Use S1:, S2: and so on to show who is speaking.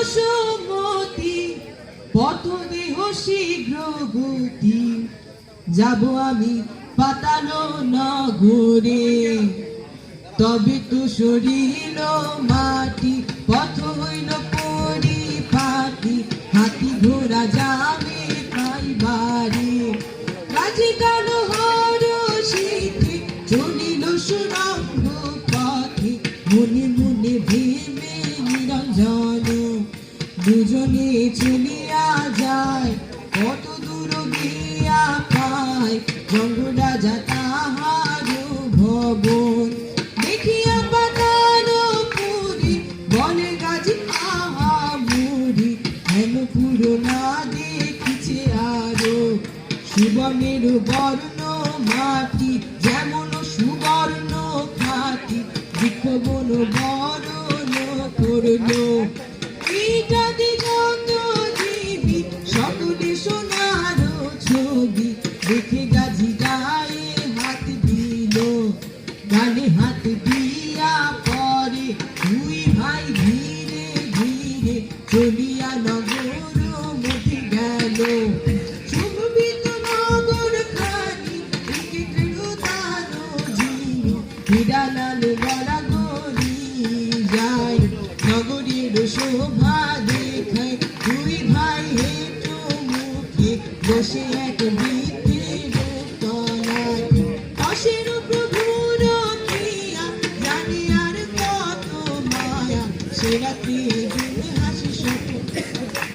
S1: বসুমতী পথ দেহ শীঘ্র গতি, যাব আমি পাতাল নগরে। তবে তো সরিল মাটি, পথ হইল পরিপাটি, হাতি ঘোড়া যাবে খাইবারে। কাজে গেল হরষিতে চলিল সুরঙ্গ পথে, মনে মনে ভেবে নিরঞ্জন দুজনে চলিয়া যায়, কত দূর গিয়া পায় জঙ্গরাজা তাহার ভবন। দেখিয়া পাতাল পুরী বলে গাজী আহা মুড়ি, হেমপুর না দেখিছে আরো সুবর্ণের বর্ণ মাটি, যেমন সুবর্ণ খাটি বৃক্ষ বন বরণ করল। এইটা দিগন্ত জীবী সকলে সোনার ছবি, দেখে গাজী গায়ে হাত দিল, গানে হাত দিয়া পরে দুই ভাই ধীরে ধীরে চলিয়া নগর মধ্যে গেল। শোভিত নগর খানি তার জিনি, হিরালাল বলা গড়ি যায়, নগরীর শোভা দেখায় দুই ভাই হেঁটো মুখে বসে এক বৃদ্ধের তলায়। অসের প্রভুর ক্রিয়া জানে আর কত মায়া, সে রাত্রি